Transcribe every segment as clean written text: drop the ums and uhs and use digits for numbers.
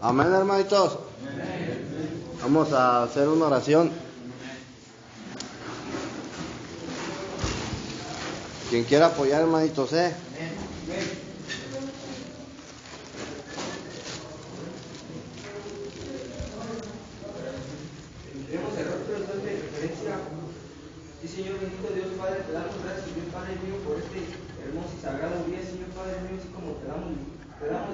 Amén, hermanitos. Vamos a hacer una oración. Quien quiera apoyar, hermanitos, Tenemos el rostro de referencia. Sí, Señor, bendito Dios Padre, te damos gracias, Dios Padre mío, por este hermoso y sagrado día, Señor Padre mío, así como te damos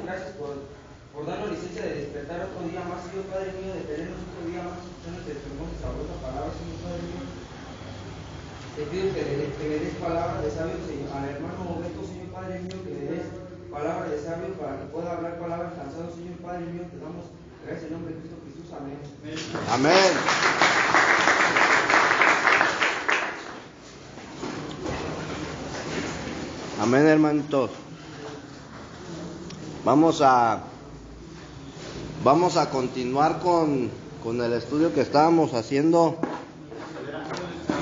gracias por darnos licencia de despertar otro día más, Señor Padre mío, de tenernos otro día más, escuchándote de tu hermosa y sabrosa palabra, Señor Padre mío. Te pido que le des palabra de sabio, Señor, al hermano Beto, Señor Padre mío, que le des palabra de sabio para que pueda hablar palabras cansadas, Señor Padre mío, te damos gracias en nombre de Cristo Jesús, amén. Amén. Amén, hermanitos. Vamos a continuar con el estudio que estábamos haciendo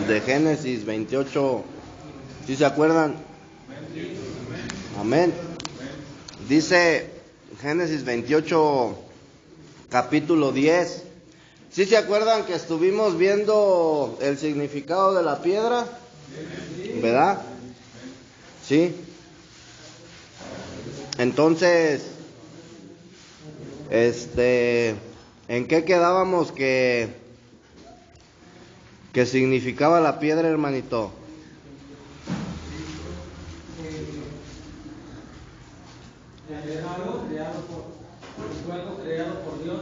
de Génesis 28. ¿Sí se acuerdan? Amén. Dice Génesis 28, capítulo 10. ¿Sí se acuerdan que estuvimos viendo el significado de la piedra? ¿Verdad? Sí. Entonces, ¿en qué quedábamos que significaba la piedra, hermanito?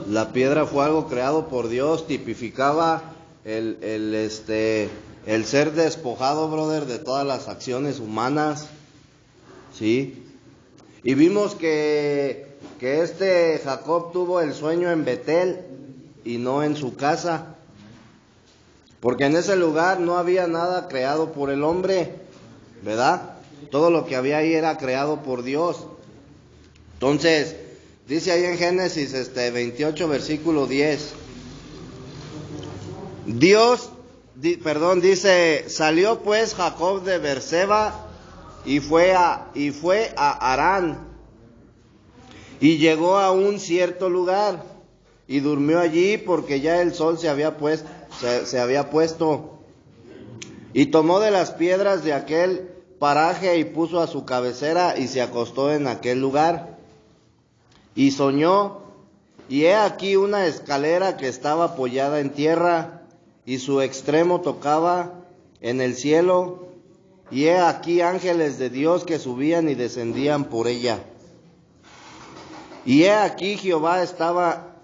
La piedra fue algo creado por Dios, tipificaba el ser despojado, brother, de todas las acciones humanas, ¿sí? Y vimos que Jacob tuvo el sueño en Betel y no en su casa, porque en ese lugar no había nada creado por el hombre, ¿verdad? Todo lo que había ahí era creado por Dios. Entonces, dice ahí en Génesis 28, versículo 10. Dice, salió pues Jacob de Beerseba y fue a Harán, y llegó a un cierto lugar y durmió allí porque ya el sol se había puesto, y tomó de las piedras de aquel paraje y puso a su cabecera y se acostó en aquel lugar. Y soñó, y he aquí una escalera que estaba apoyada en tierra, y su extremo tocaba en el cielo, y he aquí ángeles de Dios que subían y descendían por ella. Y he aquí Jehová estaba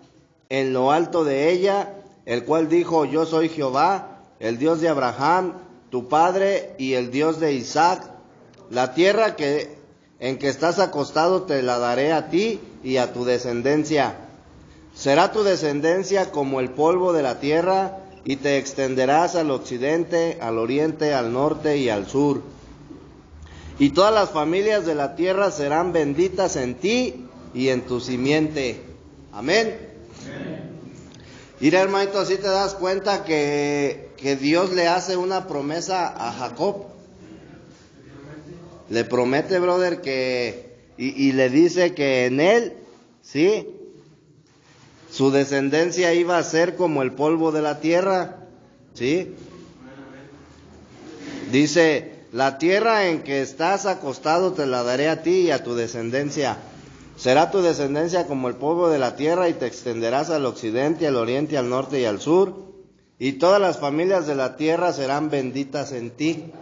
en lo alto de ella, el cual dijo, yo soy Jehová, el Dios de Abraham, tu padre, y el Dios de Isaac. La tierra en que estás acostado te la daré a ti y a tu descendencia. Será tu descendencia como el polvo de la tierra, y te extenderás al occidente, al oriente, al norte y al sur. Y todas las familias de la tierra serán benditas en ti y en tu simiente. Amén. Mira, hermanito, así te das cuenta que Dios le hace una promesa a Jacob. Le promete, brother, y le dice que en él, ¿sí?, su descendencia iba a ser como el polvo de la tierra, ¿sí? Dice, la tierra en que estás acostado te la daré a ti y a tu descendencia. Será tu descendencia como el polvo de la tierra, y te extenderás al occidente, al oriente, al norte y al sur. Y todas las familias de la tierra serán benditas en ti.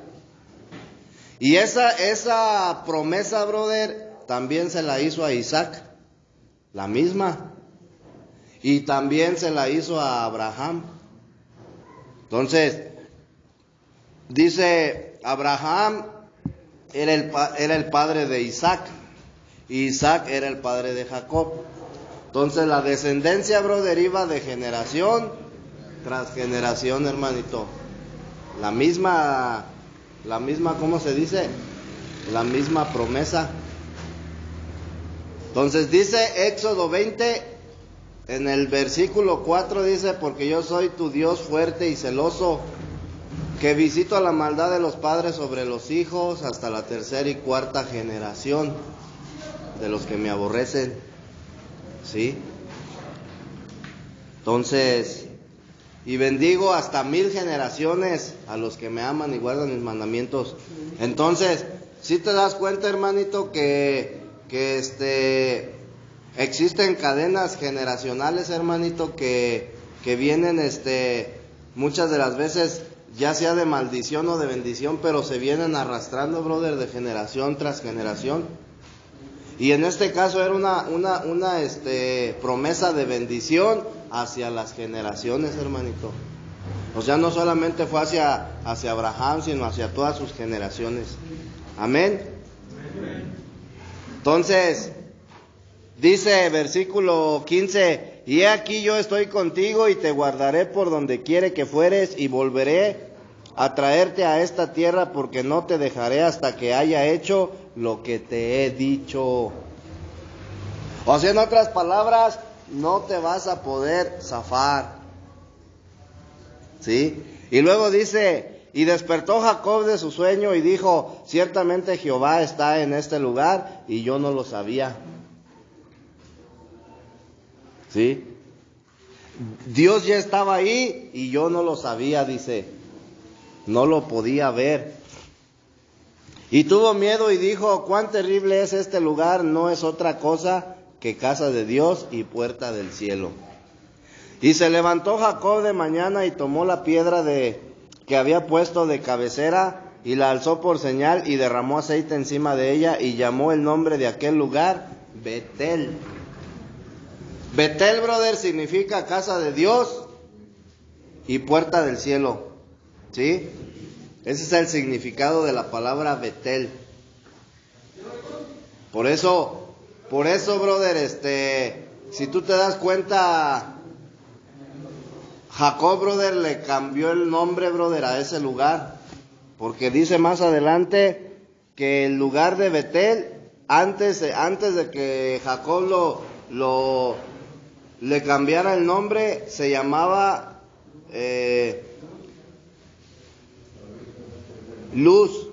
Y esa promesa, brother, también se la hizo a Isaac, la misma. Y también se la hizo a Abraham. Entonces, dice, Abraham era el padre de Isaac, y Isaac era el padre de Jacob. Entonces la descendencia, brother, iba de generación tras generación, hermanito. La misma, ¿cómo se dice? La misma promesa. Entonces dice Éxodo 20, en el versículo 4 dice, porque yo soy tu Dios fuerte y celoso, que visito la maldad de los padres sobre los hijos hasta la tercera y cuarta generación de los que me aborrecen. ¿Sí? Entonces, y bendigo hasta 1000 generaciones a los que me aman y guardan mis mandamientos. Entonces, si te das cuenta, hermanito, que existen cadenas generacionales, hermanito, que vienen, muchas de las veces, ya sea de maldición o de bendición, pero se vienen arrastrando, brother, de generación tras generación. Y en este caso era una promesa de bendición hacia las generaciones, hermanito. O sea, no solamente fue hacia Abraham, sino hacia todas sus generaciones. Amén. Entonces, dice versículo 15, y he aquí yo estoy contigo y te guardaré por donde quiere que fueres y volveré a traerte a esta tierra porque no te dejaré hasta que haya hecho lo que te he dicho. O sea, en otras palabras, no te vas a poder zafar. ¿Sí? Y luego dice, y despertó Jacob de su sueño y dijo, ciertamente Jehová está en este lugar y yo no lo sabía. ¿Sí? Dios ya estaba ahí y yo no lo sabía, dice. No lo podía ver. Y tuvo miedo y dijo, cuán terrible es este lugar, no es otra cosa que casa de Dios y puerta del cielo. Y se levantó Jacob de mañana y tomó la piedra que había puesto de cabecera y la alzó por señal y derramó aceite encima de ella y llamó el nombre de aquel lugar Betel. Betel, brother, significa casa de Dios y puerta del cielo. ¿Sí? Ese es el significado de la palabra Betel. Por eso, brother, si tú te das cuenta, Jacob, brother, le cambió el nombre, brother, a ese lugar. Porque dice más adelante que el lugar de Betel, antes de que Jacob le cambiara el nombre, se llamaba Luz.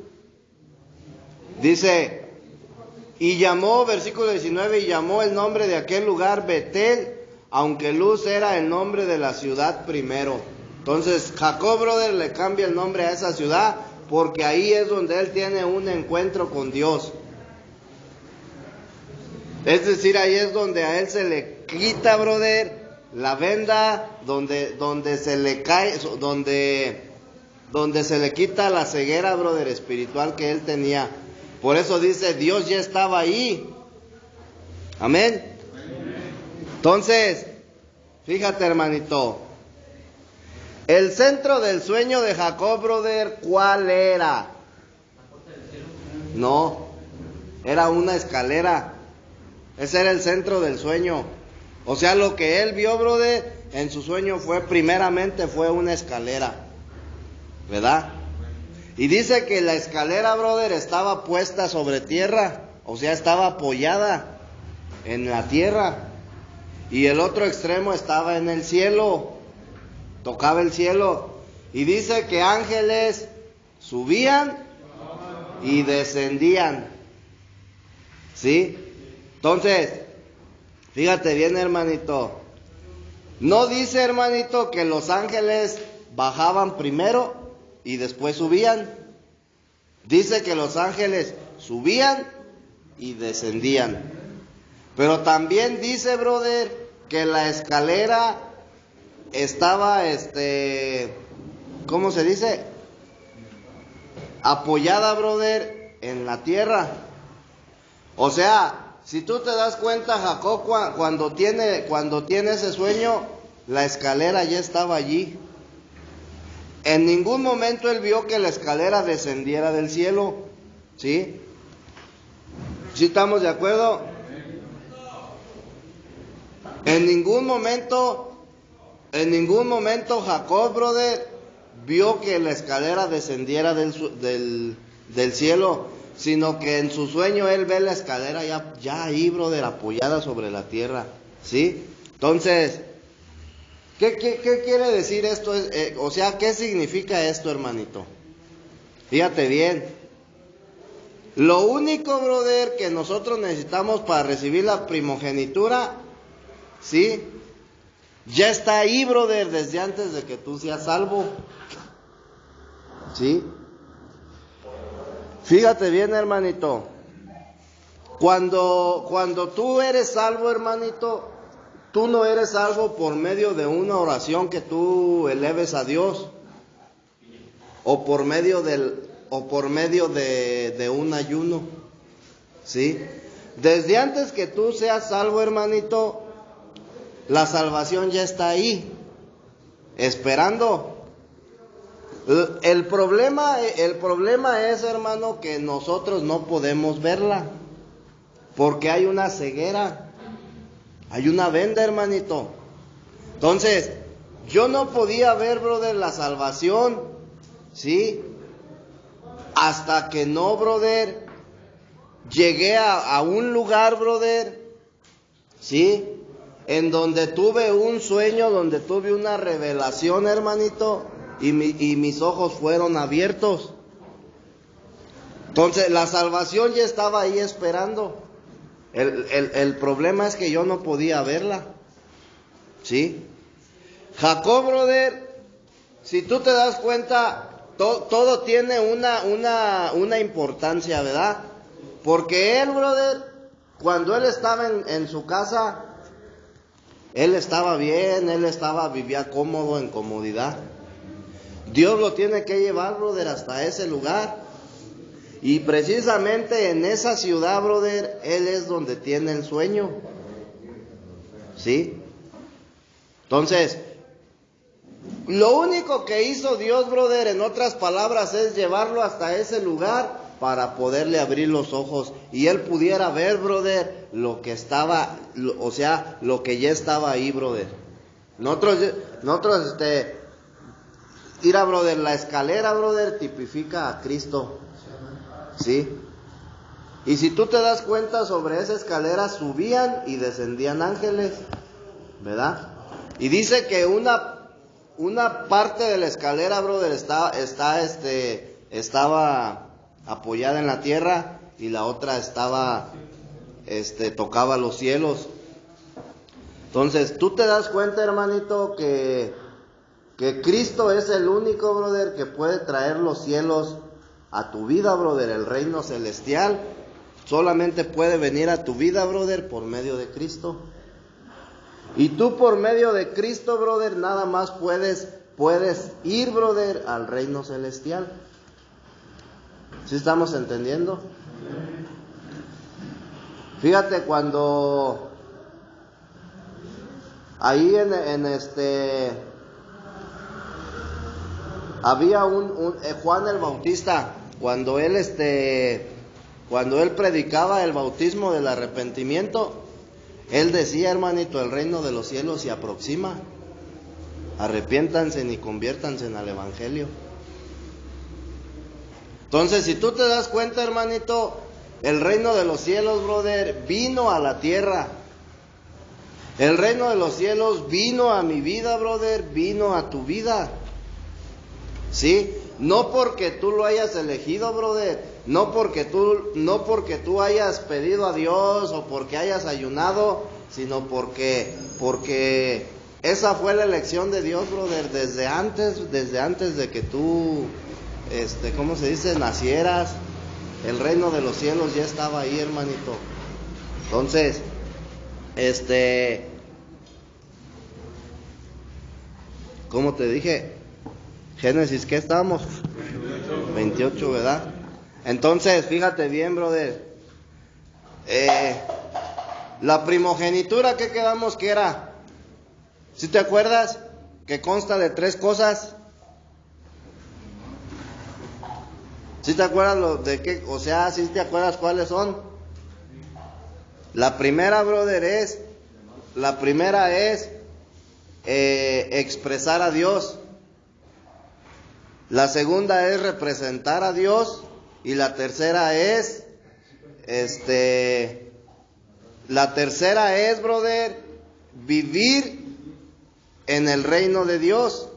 Dice, y llamó, versículo 19, y llamó el nombre de aquel lugar Betel, aunque Luz era el nombre de la ciudad primero. Entonces Jacob, brother, le cambia el nombre a esa ciudad, porque ahí es donde él tiene un encuentro con Dios. Es decir, ahí es donde a él se le quita, brother, la venda, donde se le cae, donde se le quita la ceguera, brother, espiritual que él tenía. Por eso dice, Dios ya estaba ahí. Amén. Entonces, fíjate, hermanito, el centro del sueño de Jacob, brother, ¿cuál era? No, era una escalera. Ese era el centro del sueño. O sea, lo que él vio, brother, en su sueño primeramente fue una escalera, ¿verdad? Y dice que la escalera, brother, estaba puesta sobre tierra, o sea, estaba apoyada en la tierra. Y el otro extremo estaba en el cielo, tocaba el cielo. Y dice que ángeles subían y descendían. ¿Sí? Entonces, fíjate bien, hermanito. No dice, hermanito, que los ángeles bajaban primero y después subían. Dice que los ángeles subían y descendían. Pero también dice, brother, que la escalera estaba, ¿cómo se dice? Apoyada, brother, en la tierra. O sea, si tú te das cuenta, Jacob, cuando tiene ese sueño, la escalera ya estaba allí. En ningún momento él vio que la escalera descendiera del cielo. ¿Sí? ¿Sí estamos de acuerdo? En ningún momento Jacob, brother, vio que la escalera descendiera del cielo, sino que en su sueño él ve la escalera ya ahí, brother, apoyada sobre la tierra. ¿Sí? Entonces, ¿qué quiere decir esto? O sea, ¿qué significa esto, hermanito? Fíjate bien. Lo único, brother, que nosotros necesitamos para recibir la primogenitura, ¿sí? Ya está ahí, brother, desde antes de que tú seas salvo. ¿Sí? Fíjate bien, hermanito. Cuando tú eres salvo, hermanito, tú no eres salvo por medio de una oración que tú eleves a Dios, o por medio de un ayuno. ¿Sí? Desde antes que tú seas salvo, hermanito, la salvación ya está ahí, esperando. El problema es, hermano, que nosotros no podemos verla, porque hay una ceguera, hay una venda, hermanito. Entonces, yo no podía ver, brother, la salvación, ¿sí? Hasta que no, brother, llegué a un lugar, brother, ¿sí? En donde tuve un sueño, donde tuve una revelación, hermanito, y mis ojos fueron abiertos. Entonces, la salvación ya estaba ahí esperando. El problema es que yo no podía verla, ¿sí? Jacob, brother, si tú te das cuenta, todo tiene una importancia, ¿verdad? Porque él, brother, cuando él estaba en su casa, él estaba bien, vivía cómodo, en comodidad. Dios lo tiene que llevar, brother, hasta ese lugar. Y precisamente en esa ciudad, brother, él es donde tiene el sueño. ¿Sí? Entonces, lo único que hizo Dios, brother, en otras palabras, es llevarlo hasta ese lugar para poderle abrir los ojos y él pudiera ver, brother, lo que estaba, o sea, lo que ya estaba ahí, brother. Nosotros, mira, brother, la escalera, brother, tipifica a Cristo, ¿sí? Y si tú te das cuenta, sobre esa escalera subían y descendían ángeles, ¿verdad? Y dice que una parte de la escalera, brother, estaba apoyada en la tierra y la otra tocaba los cielos. Entonces, tú te das cuenta, hermanito, que Cristo es el único, brother, que puede traer los cielos a tu vida, brother. El reino celestial solamente puede venir a tu vida, brother, por medio de Cristo. Y tú por medio de Cristo, brother, nada más puedes ir, brother, al reino celestial. ¿Sí estamos entendiendo? Fíjate, cuando ahí había un Juan el Bautista, cuando él predicaba el bautismo del arrepentimiento, él decía, hermanito, el reino de los cielos se aproxima. Arrepiéntanse y conviértanse al evangelio. Entonces, si tú te das cuenta, hermanito, el reino de los cielos, brother, vino a la tierra. El reino de los cielos vino a mi vida, brother, vino a tu vida. ¿Sí? No porque tú lo hayas elegido, brother, no porque tú hayas pedido a Dios o porque hayas ayunado, sino porque esa fue la elección de Dios, brother, desde antes de que tú, ¿cómo se dice?, nacieras. El reino de los cielos ya estaba ahí, hermanito. Entonces, ¿cómo te dije? Génesis, ¿qué estamos? 28, ¿verdad? Entonces, fíjate bien, brother. La primogenitura, ¿qué quedamos que era? ¿Sí te acuerdas? Que consta de 3 cosas. ¿Sí te acuerdas de qué? O sea, ¿sí te acuerdas cuáles son? La primera, brother, es expresar a Dios. La segunda es representar a Dios. Y la tercera es, brother, vivir en el reino de Dios.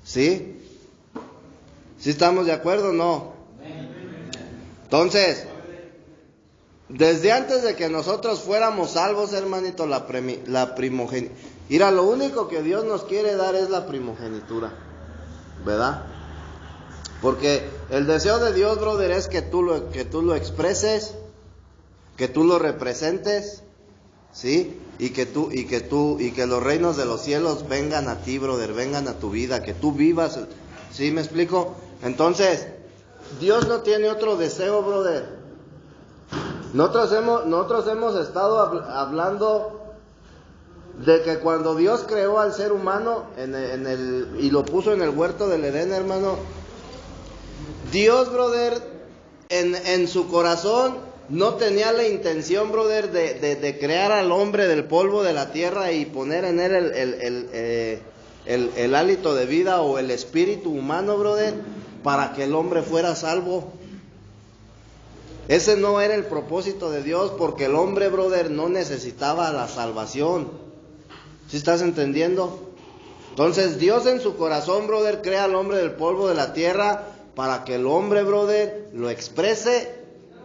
¿Sí? ¿Sí estamos de acuerdo o no? Entonces, desde antes de que nosotros fuéramos salvos, hermanito, Mira, lo único que Dios nos quiere dar es la primogenitura, ¿verdad? Porque el deseo de Dios, brother, es que tú lo expreses, que tú lo representes, ¿sí? Y que los reinos de los cielos vengan a ti, brother, vengan a tu vida, que tú vivas, ¿sí me explico? Entonces, Dios no tiene otro deseo, brother. Nosotros hemos estado hablando de que cuando Dios creó al ser humano y lo puso en el huerto del Edén, hermano, Dios, brother, en su corazón no tenía la intención, brother, de crear al hombre del polvo de la tierra y poner en él el hálito de vida o el espíritu humano, brother, para que el hombre fuera salvo. Ese no era el propósito de Dios, porque el hombre, brother, no necesitaba la salvación. ¿Sí estás entendiendo? Entonces Dios en su corazón, brother, crea al hombre del polvo de la tierra para que el hombre, brother, lo exprese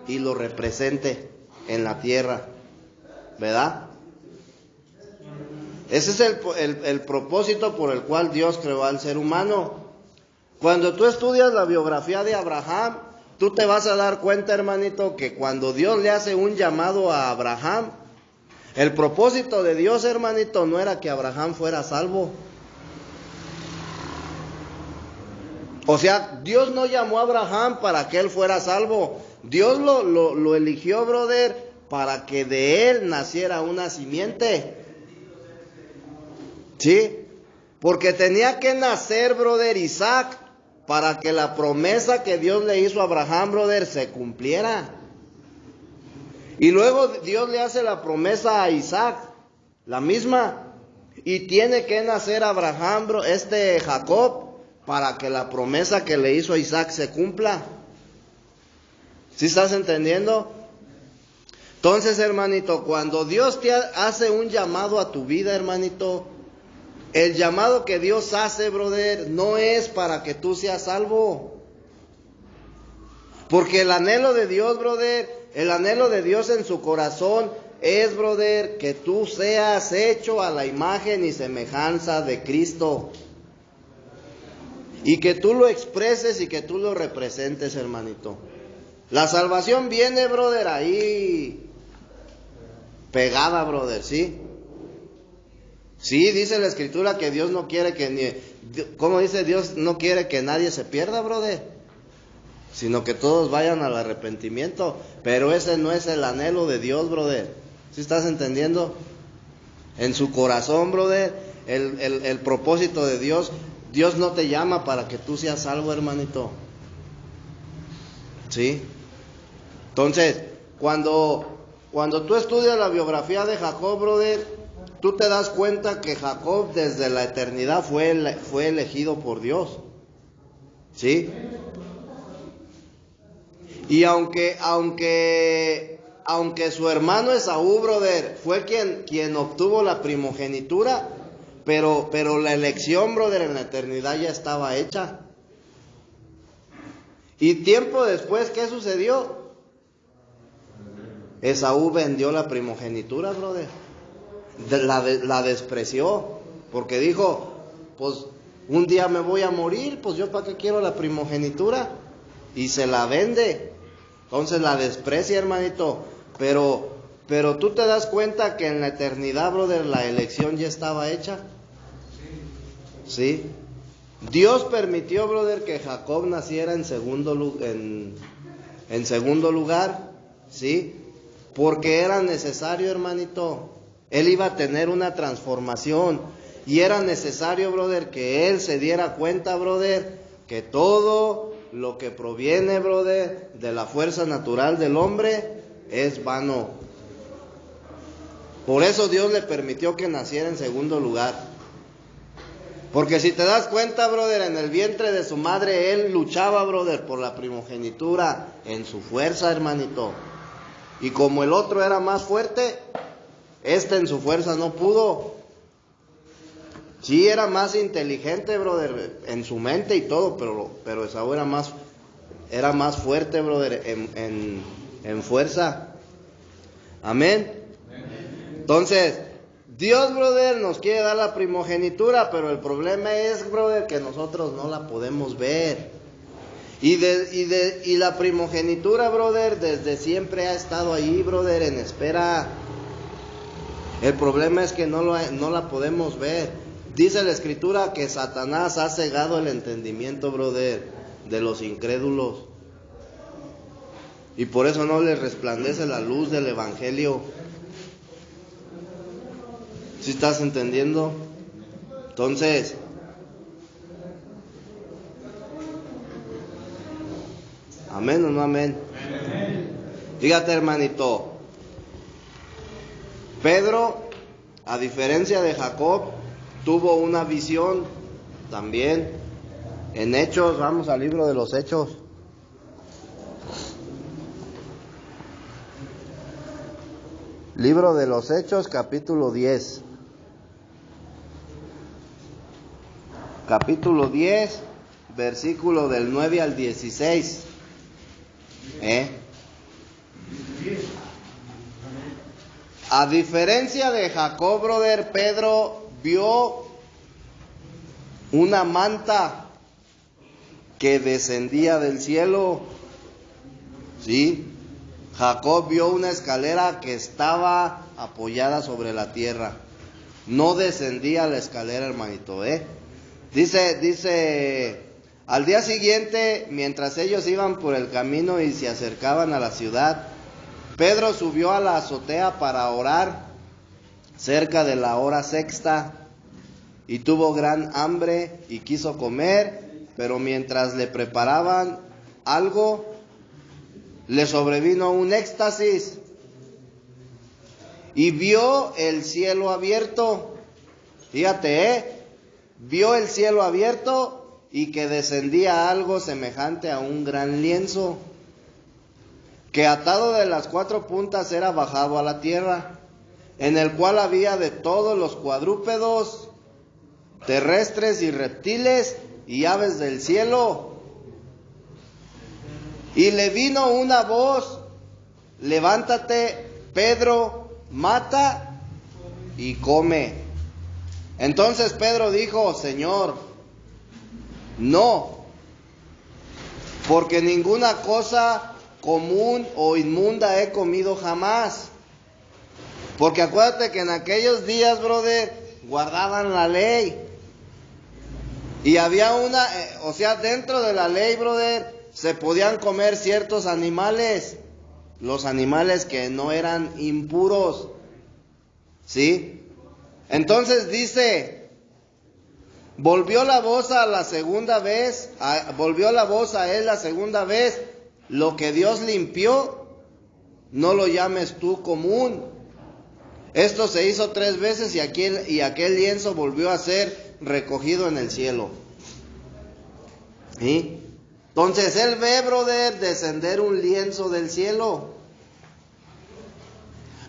y lo represente en la tierra, ¿verdad? Ese es el propósito por el cual Dios creó al ser humano. Cuando tú estudias la biografía de Abraham, tú te vas a dar cuenta, hermanito, que cuando Dios le hace un llamado a Abraham, el propósito de Dios, hermanito, no era que Abraham fuera salvo. O sea, Dios no llamó a Abraham para que él fuera salvo. Dios lo eligió, brother, para que de él naciera una simiente. ¿Sí? Porque tenía que nacer, brother, Isaac, para que la promesa que Dios le hizo a Abraham, brother, se cumpliera. Y luego Dios le hace la promesa a Isaac, la misma. Y tiene que nacer Abraham, Jacob, para que la promesa que le hizo a Isaac se cumpla. ¿Sí estás entendiendo? Entonces, hermanito, cuando Dios te hace un llamado a tu vida, hermanito, el llamado que Dios hace, brother, no es para que tú seas salvo. Porque el anhelo de Dios, brother, el anhelo de Dios en su corazón es, brother, que tú seas hecho a la imagen y semejanza de Cristo. Y que tú lo expreses y que tú lo representes, hermanito. La salvación viene, brother, ahí pegada, brother, ¿sí? Sí, dice la Escritura que Dios no quiere ¿cómo dice? Dios no quiere que nadie se pierda, brother, sino que todos vayan al arrepentimiento. Pero ese no es el anhelo de Dios, brother. ¿Sí estás entendiendo? En su corazón, brother, el propósito de Dios, Dios no te llama para que tú seas salvo, hermanito. ¿Sí? Entonces, cuando tú estudias la biografía de Jacob, brother, tú te das cuenta que Jacob desde la eternidad fue elegido por Dios. ¿Sí? Y aunque su hermano Esaú, brother, fue quien obtuvo la primogenitura, pero la elección, brother, en la eternidad ya estaba hecha. Y tiempo después, ¿qué sucedió? Esaú vendió la primogenitura, brother. La despreció, porque dijo, pues un día me voy a morir, pues yo para qué quiero la primogenitura, y se la vende. Entonces la desprecia, hermanito, pero tú te das cuenta que en la eternidad, brother, la elección ya estaba hecha. ¿Sí? Dios permitió, brother, que Jacob naciera en segundo lugar, ¿sí? Porque era necesario, hermanito. Él iba a tener una transformación y era necesario, brother, que él se diera cuenta, brother, que todo lo que proviene, brother, de la fuerza natural del hombre es vano. Por eso Dios le permitió que naciera en segundo lugar. Porque si te das cuenta, brother, en el vientre de su madre él luchaba, brother, por la primogenitura en su fuerza, hermanito. Y como el otro era más fuerte, en su fuerza no pudo. Sí, era más inteligente, brother, en su mente y todo, pero Esaú era más fuerte, brother, en fuerza. Amén. Entonces, Dios, brother, nos quiere dar la primogenitura, pero el problema es, brother, que nosotros no la podemos ver. Y la primogenitura, brother, desde siempre ha estado ahí, brother, en espera. El problema es que no la podemos ver. Dice la Escritura que Satanás ha cegado el entendimiento, brother, de los incrédulos. Y por eso no les resplandece la luz del Evangelio. ¿Sí estás entendiendo? Entonces, ¿amén o no amén? Fíjate, hermanito, Pedro, a diferencia de Jacob, tuvo una visión también en Hechos. Vamos al libro de los Hechos. Libro de los Hechos, capítulo 10. Capítulo 10, versículo del 9 al 16. A diferencia de Jacob, brother, Pedro vio una manta que descendía del cielo. ¿Sí? Jacob vio una escalera que estaba apoyada sobre la tierra. No descendía la escalera, hermanito, Dice, al día siguiente, mientras ellos iban por el camino y se acercaban a la ciudad, Pedro subió a la azotea para orar cerca de la hora sexta, y tuvo gran hambre y quiso comer, pero mientras le preparaban algo, le sobrevino un éxtasis y vio el cielo abierto. Fíjate, vio el cielo abierto y que descendía algo semejante a un gran lienzo, que atado de las 4 puntas era bajado a la tierra, en el cual había de todos los cuadrúpedos, terrestres y reptiles y aves del cielo. Y le vino una voz: levántate, Pedro, mata y come. Entonces Pedro dijo: Señor, no, porque ninguna cosa común o inmunda he comido jamás. Porque acuérdate que en aquellos días, brother, guardaban la ley. Y había dentro de la ley, brother, se podían comer ciertos animales. Los animales que no eran impuros. ¿Sí? Entonces dice, volvió la voz a él la segunda vez: lo que Dios limpió, no lo llames tú común. Esto se hizo 3 veces y aquel lienzo volvió a ser recogido en el cielo. ¿Sí? Entonces él ve, brother, descender un lienzo del cielo.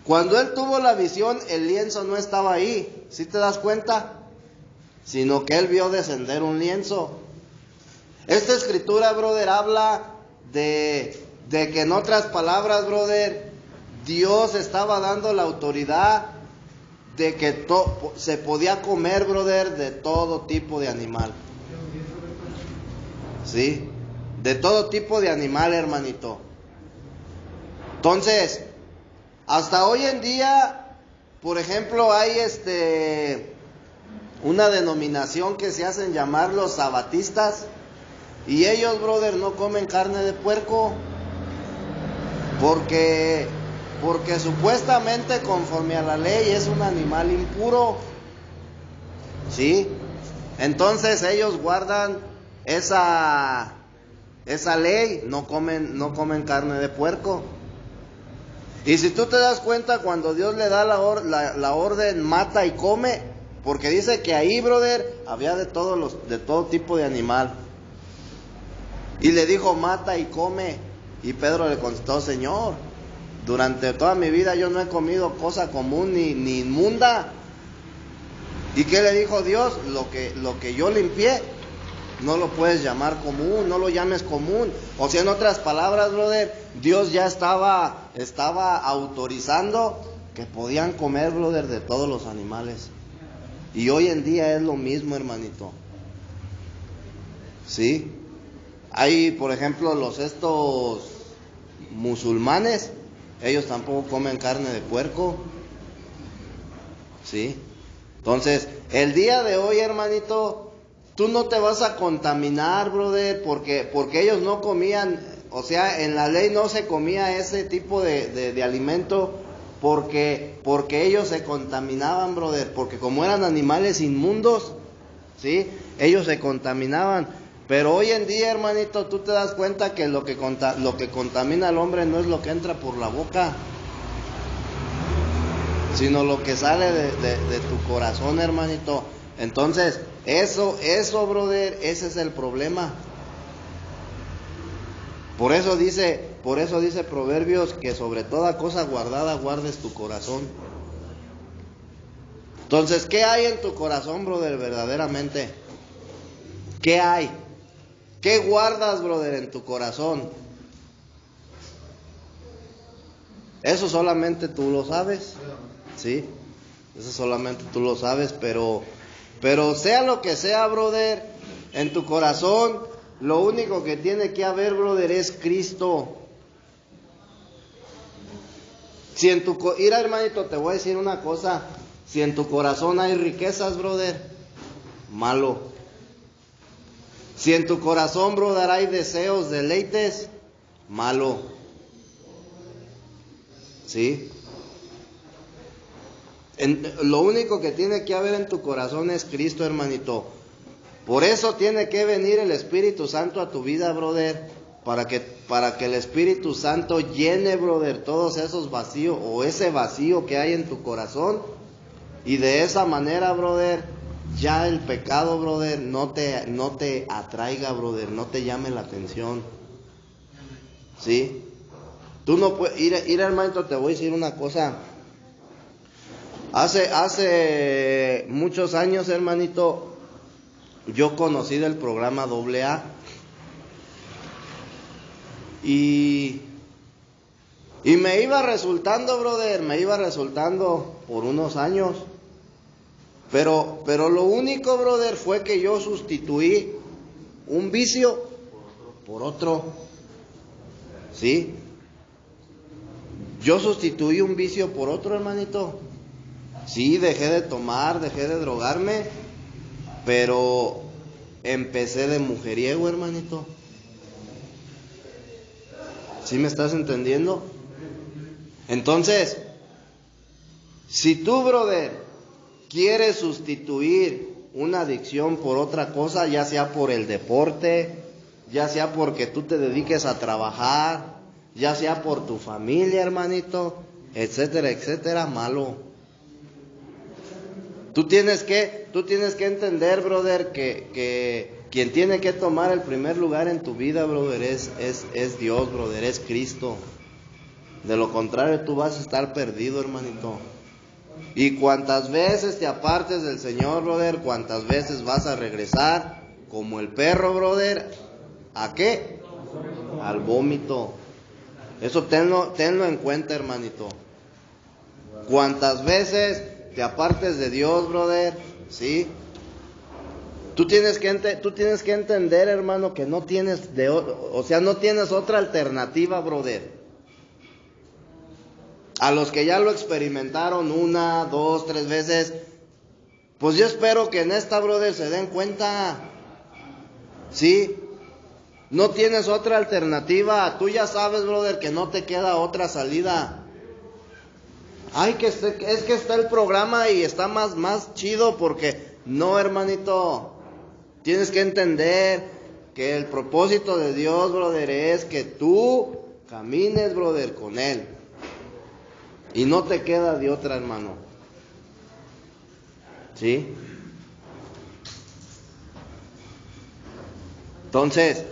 Cuando él tuvo la visión, el lienzo no estaba ahí, ¿sí te das cuenta? Sino que él vio descender un lienzo. Esta escritura, brother, habla de que, en otras palabras, brother, Dios estaba dando la autoridad de que se podía comer, brother, de todo tipo de animal. ¿Sí? De todo tipo de animal, hermanito. Entonces, hasta hoy en día, por ejemplo, hay una denominación que se hacen llamar los sabatistas, y ellos, brother, no comen carne de puerco, porque supuestamente, conforme a la ley, es un animal impuro. ¿Sí? Entonces ellos guardan esa ley, no comen carne de puerco. Y si tú te das cuenta, cuando Dios le da la orden, mata y come, porque dice que ahí, brother, había de todo tipo de animal. Y le dijo: mata y come. Y Pedro le contestó: Señor, durante toda mi vida yo no he comido cosa común ni inmunda. ¿Y qué le dijo Dios? Lo que yo limpié, no lo puedes llamar común, no lo llames común. O sea, en otras palabras, brother, Dios ya estaba autorizando que podían comer, brother, de todos los animales. Y hoy en día es lo mismo, hermanito. ¿Sí? Hay, por ejemplo, estos musulmanes, ellos tampoco comen carne de puerco. ¿Sí? Entonces, el día de hoy, hermanito, tú no te vas a contaminar, brother, porque ellos no comían, o sea, en la ley no se comía ese tipo de alimento porque ellos se contaminaban, brother, porque como eran animales inmundos, ¿sí? Ellos se contaminaban. Pero hoy en día, hermanito, tú te das cuenta que lo que contamina al hombre no es lo que entra por la boca, sino lo que sale de tu corazón, hermanito. Entonces, eso, brother, ese es el problema. Por eso dice Proverbios que sobre toda cosa guardada guardes tu corazón. Entonces, ¿qué hay en tu corazón, brother, verdaderamente? ¿Qué hay? ¿Qué guardas, brother, en tu corazón? Eso solamente tú lo sabes, ¿sí? Eso solamente tú lo sabes, pero sea lo que sea, brother, en tu corazón, lo único que tiene que haber, brother, es Cristo. Si mira, hermanito, te voy a decir una cosa. Si en tu corazón hay riquezas, brother, malo. Si en tu corazón, brother, hay deseos, deleites, malo. ¿Sí? Lo único que tiene que haber en tu corazón es Cristo, hermanito. Por eso tiene que venir el Espíritu Santo a tu vida, brother, para que el Espíritu Santo llene, brother, todos esos vacíos o ese vacío que hay en tu corazón. Y de esa manera, brother, ya el pecado, brother, no te atraiga, brother, no te llame la atención. ¿Sí? Tú no puedes ir, hermanito, te voy a decir una cosa. Hace muchos años, hermanito, yo conocí del programa AA y me iba resultando, brother, por unos años. Pero lo único, brother, fue que yo sustituí un vicio por otro. ¿Sí? Yo sustituí un vicio por otro, hermanito. Sí, dejé de tomar, dejé de drogarme, pero empecé de mujeriego, hermanito. ¿Sí me estás entendiendo? Entonces, si tú, brother, quieres sustituir una adicción por otra cosa, ya sea por el deporte, ya sea porque tú te dediques a trabajar, ya sea por tu familia, hermanito, etcétera, etcétera, malo. Tú tienes que entender, brother, que quien tiene que tomar el primer lugar en tu vida, brother, es Dios, brother, es Cristo. De lo contrario, tú vas a estar perdido, hermanito. Y cuantas veces te apartes del Señor, brother, cuantas veces vas a regresar como el perro, brother, ¿a qué? Al vómito. Eso tenlo en cuenta, hermanito. Cuantas veces te apartes de Dios, brother, ¿sí? Tú tienes que entender, hermano, que no tienes no tienes otra alternativa, brother. A los que ya lo experimentaron 1, 2, 3 veces, pues yo espero que en esta, brother, se den cuenta. ¿Sí? No tienes otra alternativa. Tú ya sabes, brother, que no te queda otra salida. Ay, es que está el programa y está más chido porque... No, hermanito. Tienes que entender que el propósito de Dios, brother, es que tú camines, brother, con Él. Y no te queda de otra, hermano. ¿Sí? Entonces,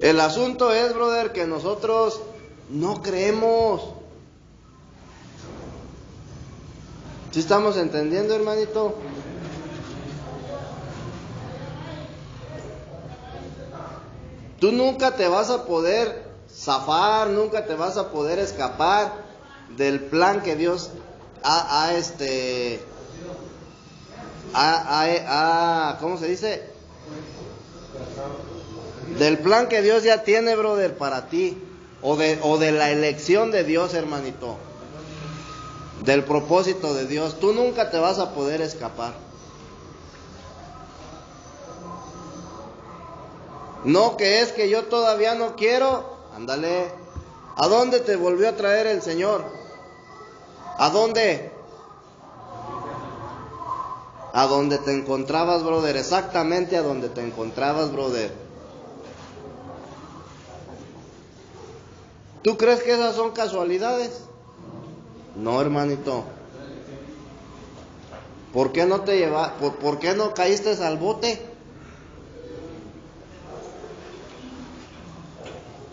el asunto es, brother, que nosotros no creemos. ¿Sí estamos entendiendo, hermanito? Tú nunca te vas a poder zafar, nunca te vas a poder escapar del plan que Dios ¿cómo se dice? Del plan que Dios ya tiene, brother, para ti, o de la elección de Dios, hermanito, del propósito de Dios. Tú nunca te vas a poder escapar. No, que es que yo todavía no quiero. Ándale. ¿A dónde te volvió a traer el Señor? ¿A dónde? A donde te encontrabas, brother. Exactamente a donde te encontrabas, brother. ¿Tú crees que esas son casualidades? No, hermanito. ¿Por qué no te por qué no caíste al bote?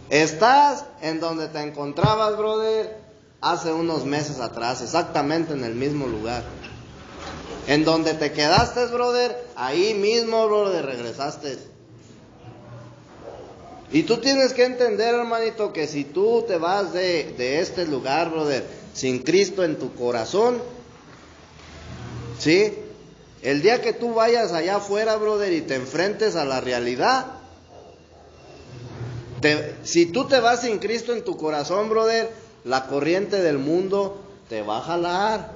Estás en donde te encontrabas, brother, hace unos meses atrás, exactamente en el mismo lugar. En donde te quedaste, brother, ahí mismo, brother, regresaste. Y tú tienes que entender, hermanito, que si tú te vas de este lugar, brother, sin Cristo en tu corazón, ¿sí? El día que tú vayas allá afuera, brother, y te enfrentes a la realidad, si tú te vas sin Cristo en tu corazón, brother, la corriente del mundo te va a jalar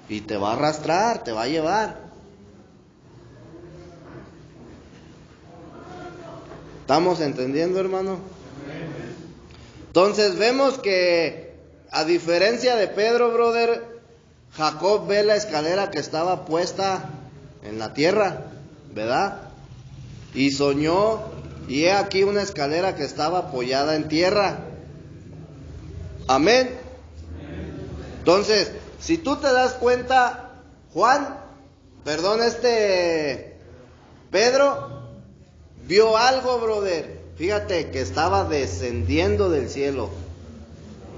y te va a arrastrar, te va a llevar. ¿Estamos entendiendo, hermano? Entonces vemos que, a diferencia de Pedro, brother, Jacob ve la escalera que estaba puesta en la tierra, ¿verdad? Y soñó. Y he aquí una escalera que estaba apoyada en tierra. Amén. Entonces, si tú te das cuenta, Pedro vio algo, brother. Fíjate que estaba descendiendo del cielo.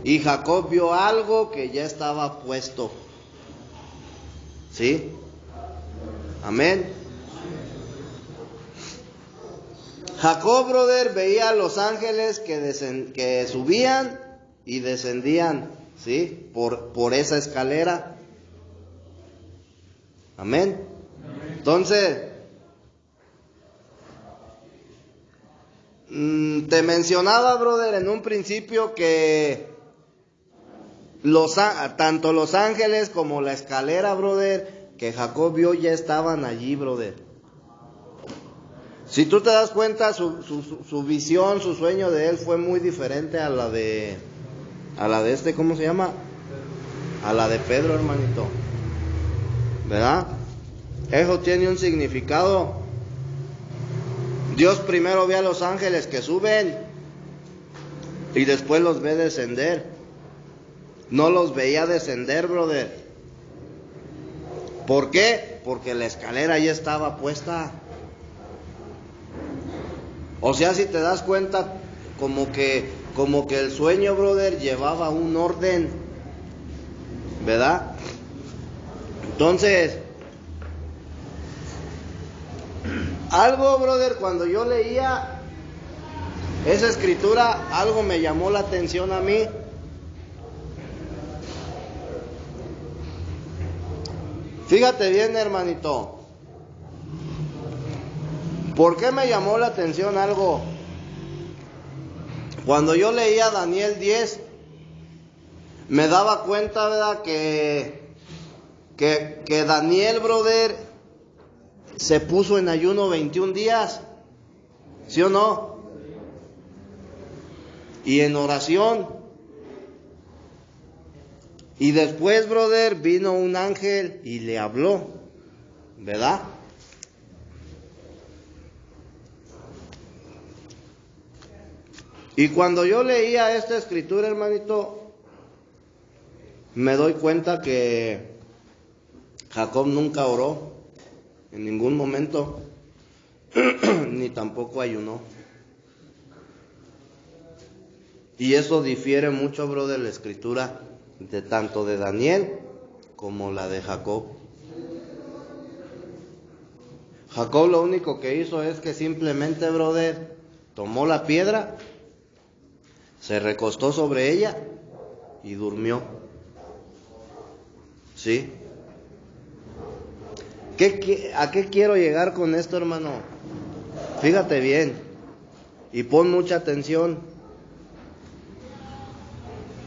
Y Jacob vio algo que ya estaba puesto. ¿Sí? Amén. Jacob, brother, veía a los ángeles que subían y descendían, ¿sí? Por esa escalera. Amén. Entonces, te mencionaba, brother, en un principio que tanto los ángeles como la escalera, brother, que Jacob vio ya estaban allí, brother. Si tú te das cuenta, su visión, su sueño de él fue muy diferente a la de ¿cómo se llama? A la de Pedro, hermanito. ¿Verdad? Eso tiene un significado. Dios primero ve a los ángeles que suben y después los ve descender. No los veía descender, brother. ¿Por qué? Porque la escalera ya estaba puesta. O sea, si te das cuenta, como que el sueño, brother, llevaba un orden, ¿verdad? Entonces, algo, brother, cuando yo leía esa escritura, algo me llamó la atención a mí. Fíjate bien, hermanito. ¿Por qué me llamó la atención algo? Cuando yo leía Daniel 10, me daba cuenta, ¿verdad? Que Daniel, brother, se puso en ayuno 21 días. ¿Sí o no? Y en oración. Y después, brother, vino un ángel y le habló, ¿verdad? Y cuando yo leía esta escritura, hermanito, me doy cuenta que Jacob nunca oró en ningún momento, ni tampoco ayunó. Y eso difiere mucho, brother, la escritura de tanto de Daniel como la de Jacob. Jacob lo único que hizo es que simplemente, brother, tomó la piedra, se recostó sobre ella y durmió. ¿Sí? ¿A qué quiero llegar con esto, hermano? Fíjate bien y pon mucha atención.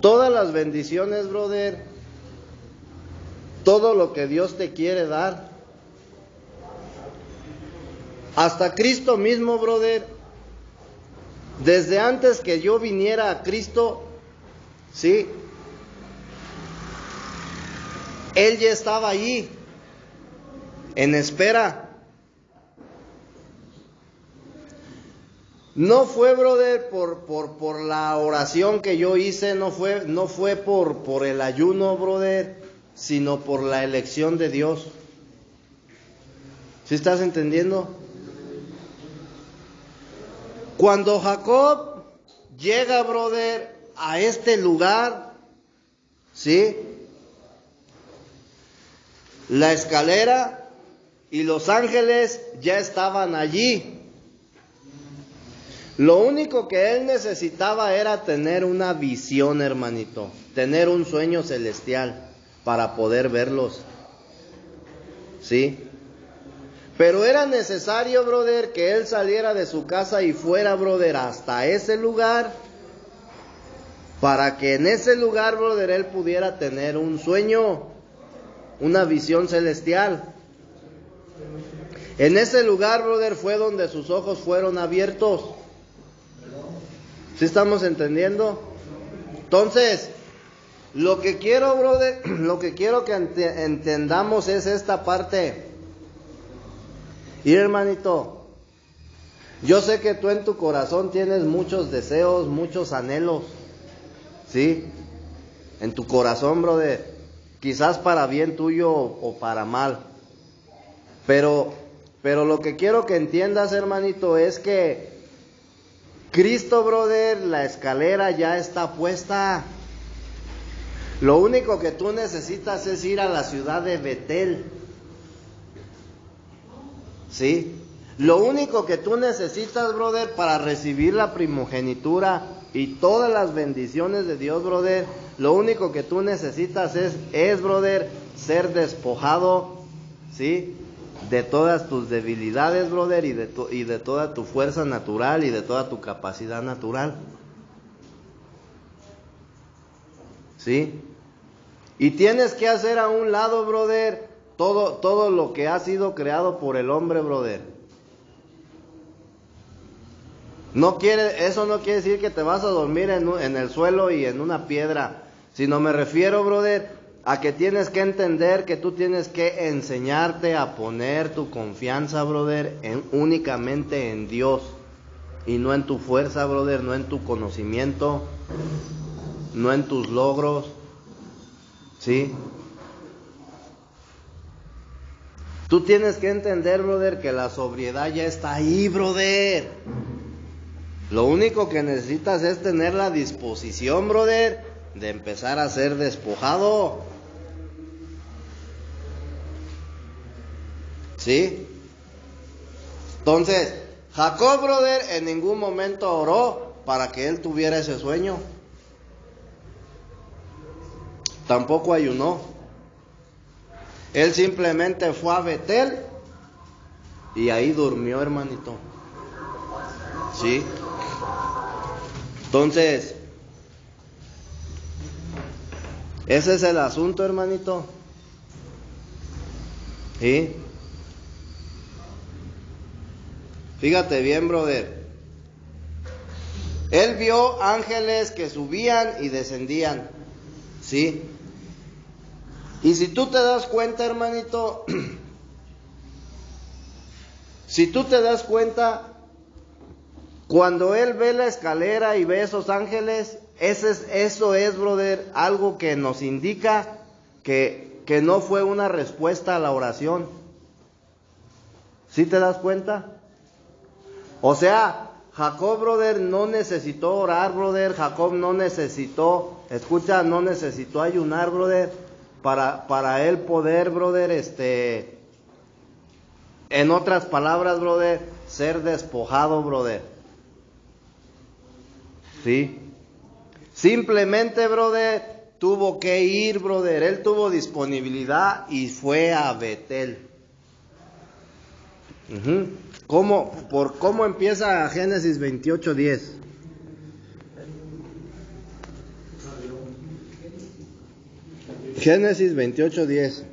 Todas las bendiciones, brother, todo lo que Dios te quiere dar, hasta Cristo mismo, brother, desde antes que yo viniera a Cristo, ¿sí? Él ya estaba allí, en espera. No fue, brother, por la oración que yo hice, no fue por el ayuno, brother, sino por la elección de Dios. ¿Sí estás entendiendo? Cuando Jacob llega, brother, a este lugar, ¿sí? La escalera y los ángeles ya estaban allí. Lo único que él necesitaba era tener una visión, hermanito, tener un sueño celestial para poder verlos. ¿Sí? Pero era necesario, brother, que él saliera de su casa y fuera, brother, hasta ese lugar, para que en ese lugar, brother, él pudiera tener un sueño, una visión celestial. En ese lugar, brother, fue donde sus ojos fueron abiertos. ¿Sí estamos entendiendo? Entonces, lo que quiero, brother, lo que quiero que entendamos es esta parte. Y hermanito, yo sé que tú en tu corazón tienes muchos deseos, muchos anhelos, ¿sí? En tu corazón, brother, quizás para bien tuyo o para mal. Pero lo que quiero que entiendas, hermanito, es que Cristo, brother, la escalera ya está puesta. Lo único que tú necesitas es ir a la ciudad de Betel. ¿Sí? Lo único que tú necesitas, brother, para recibir la primogenitura y todas las bendiciones de Dios, brother, lo único que tú necesitas es, brother, ser despojado, ¿sí? De todas tus debilidades, brother, y de toda tu fuerza natural y de toda tu capacidad natural. ¿Sí? Y tienes que hacer a un lado, brother, todo lo que ha sido creado por el hombre, brother. Eso no quiere decir que te vas a dormir en el suelo y en una piedra, sino me refiero, brother, a que tienes que entender que tú tienes que enseñarte a poner tu confianza, brother, únicamente en Dios y no en tu fuerza, brother, no en tu conocimiento, no en tus logros, ¿sí? Tú tienes que entender, brother, que la sobriedad ya está ahí, brother. Lo único que necesitas es tener la disposición, brother, de empezar a ser despojado. ¿Sí? Entonces, Jacob, brother, en ningún momento oró para que él tuviera ese sueño. Tampoco ayunó. Él simplemente fue a Betel y ahí durmió, hermanito. ¿Sí? Entonces, ese es el asunto, hermanito. ¿Sí? Fíjate bien, brother. Él vio ángeles que subían y descendían. ¿Sí? Y si tú te das cuenta, hermanito, si tú te das cuenta, cuando él ve la escalera y ve esos ángeles, eso es, brother, algo que nos indica que no fue una respuesta a la oración. ¿Sí te das cuenta? O sea, Jacob, brother, no necesitó orar, brother. Jacob no necesitó, no necesitó ayunar, brother, para él poder, brother, en otras palabras, brother, ser despojado, brother. ¿Sí? Simplemente, brother, tuvo que ir, brother. Él tuvo disponibilidad y fue a Betel. ¿Cómo empieza Génesis 28:10? Génesis 28:10.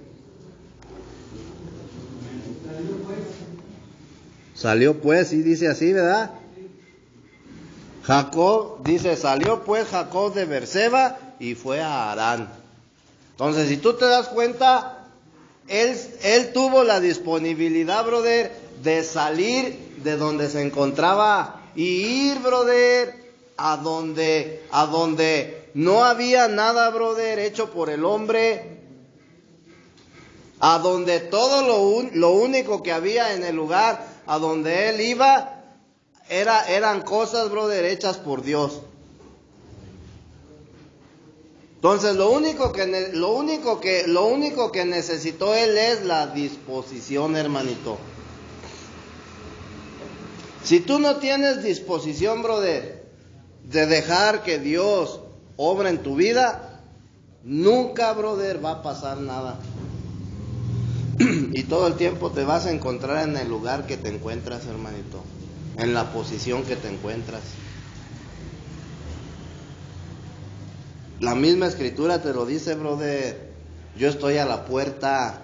Salió pues, sí dice así, ¿verdad? Jacob, dice, salió pues Jacob de Berseba y fue a Harán. Entonces, si tú te das cuenta, él tuvo la disponibilidad, brother, de salir de donde se encontraba y ir, brother, a donde no había nada, brother, hecho por el hombre, a donde todo lo único que había en el lugar a donde él iba eran cosas, brother, hechas por Dios. Entonces lo único que necesitó él es la disposición, hermanito. Si tú no tienes disposición, brother, de dejar que Dios obra en tu vida, nunca, brother, va a pasar nada. Y todo el tiempo te vas a encontrar en el lugar que te encuentras, hermanito, en la posición que te encuentras. La misma escritura te lo dice, brother. Yo estoy a la puerta.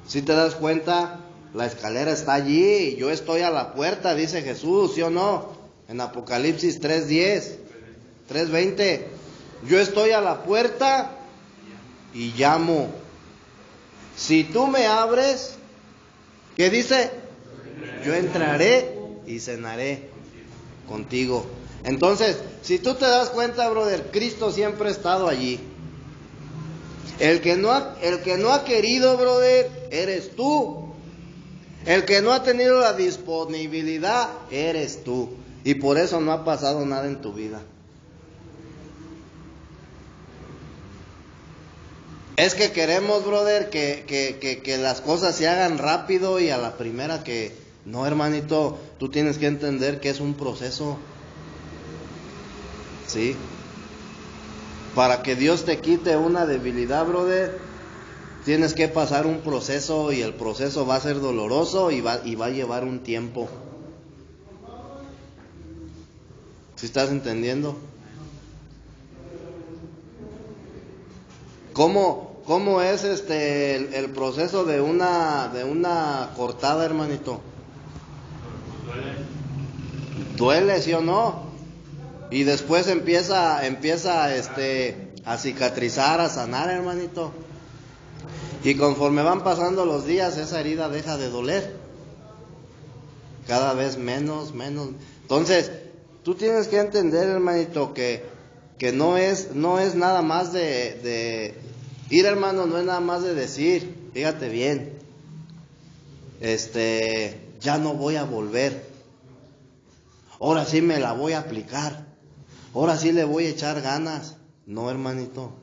Si te das cuenta, la escalera está allí. Yo estoy a la puerta, dice Jesús, ¿sí o no? En Apocalipsis 3:10, 3:20. Yo estoy a la puerta y llamo. Si tú me abres, ¿qué dice? Yo entraré y cenaré contigo. Entonces, si tú te das cuenta, brother, Cristo siempre ha estado allí. El que no ha querido, brother, eres tú. El que no ha tenido la disponibilidad, eres tú. Y por eso no ha pasado nada en tu vida. Es que queremos, brother, que las cosas se hagan rápido y a la primera que... No, hermanito, tú tienes que entender que es un proceso. ¿Sí? Para que Dios te quite una debilidad, brother, tienes que pasar un proceso y el proceso va a ser doloroso y va a llevar un tiempo. ¿Sí estás entendiendo? ¿Cómo es el proceso de una cortada, hermanito? Duele, ¿sí o no? Y después empieza a cicatrizar, a sanar, hermanito. Y conforme van pasando los días, esa herida deja de doler. Cada vez menos. Entonces, tú tienes que entender, hermanito, que no es nada más de ir, hermano, no es nada más de decir, fíjate bien, ya no voy a volver. Ahora sí me la voy a aplicar. Ahora sí le voy a echar ganas. No, hermanito.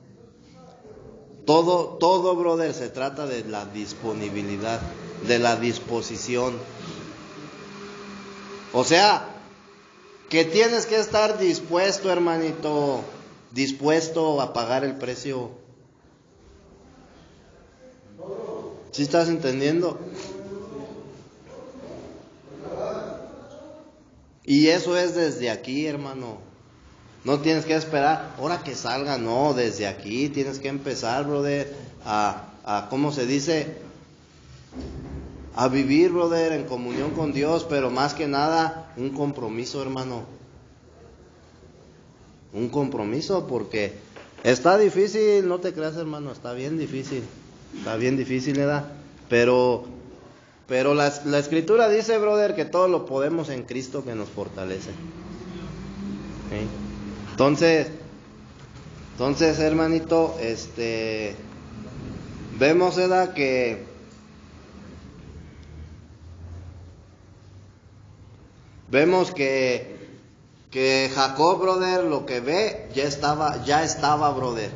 Todo, brother, se trata de la disponibilidad, de la disposición. O sea, que tienes que estar dispuesto, hermanito, dispuesto a pagar el precio. ¿Sí estás entendiendo? Y eso es desde aquí, hermano. No tienes que esperar, ahora que salga, no, desde aquí tienes que empezar, brother, a ¿cómo se dice? A vivir, brother, en comunión con Dios, pero más que nada, un compromiso, hermano. Un compromiso, porque está difícil, no te creas, hermano, está bien difícil, ¿verdad? Pero la escritura dice, brother, que todo lo podemos en Cristo que nos fortalece. ¿Sí? Entonces, hermanito, vemos, ¿verdad? Vemos que Jacob, brother, lo que ve, ya estaba, brother.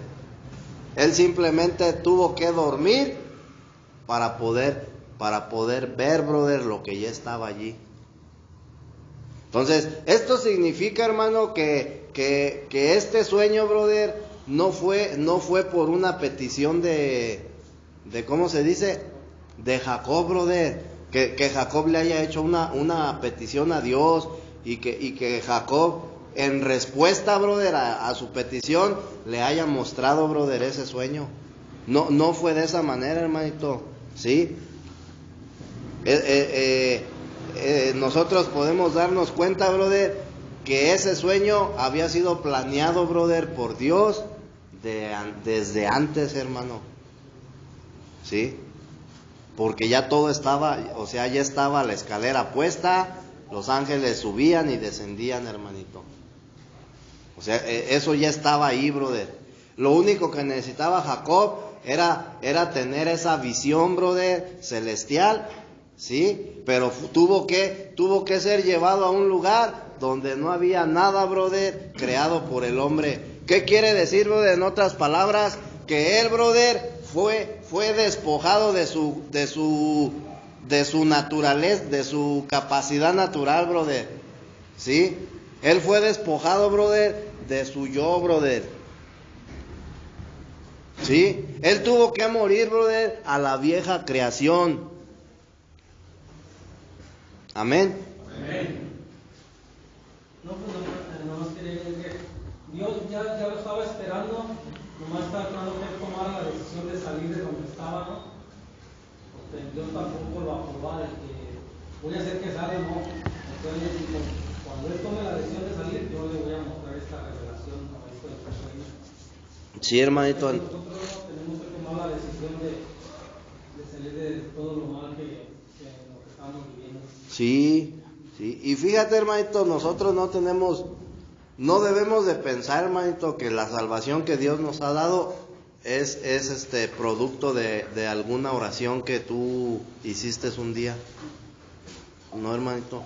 Él simplemente tuvo que dormir para poder ver, brother, lo que ya estaba allí. Entonces, esto significa, hermano, que este sueño, brother, no fue por una petición de ¿cómo se dice? De Jacob, brother, que Jacob le haya hecho una petición a Dios y que Jacob en respuesta, brother, a su petición le haya mostrado, brother, ese sueño. No fue de esa manera, hermanito, ¿sí? Nosotros podemos darnos cuenta, brother, que ese sueño había sido planeado, brother, por Dios desde antes, hermano, ¿sí? Porque ya todo estaba, o sea, ya estaba la escalera puesta, los ángeles subían y descendían, hermanito. O sea, eso ya estaba ahí, brother. Lo único que necesitaba Jacob era tener esa visión, brother, celestial, ¿sí? Pero tuvo que ser llevado a un lugar donde no había nada, brother, creado por el hombre. ¿Qué quiere decir, brother? En otras palabras, que él, brother, fue despojado de su naturaleza, de su capacidad natural, brother, ¿sí? Él fue despojado, brother, de su yo, brother, ¿sí? Él tuvo que morir, brother, a la vieja creación. Amén. Amén. No, pues nomás quería decir que Dios ya lo estaba esperando, nomás estaba esperando que él tomara la decisión de salir de donde estaba, ¿no? Porque Dios tampoco lo aprobaba de que voy a hacer que salga, no. Entonces, cuando él tome la decisión de salir, yo le voy a mostrar esta revelación a esto del sueño. Sí, hermanito. Nosotros tenemos que tomar la decisión de salir de todo lo mal que lo que estamos viviendo. Sí. Y fíjate, hermanito, nosotros no debemos de pensar, hermanito, que la salvación que Dios nos ha dado es producto de alguna oración que tú hiciste un día. No, hermanito.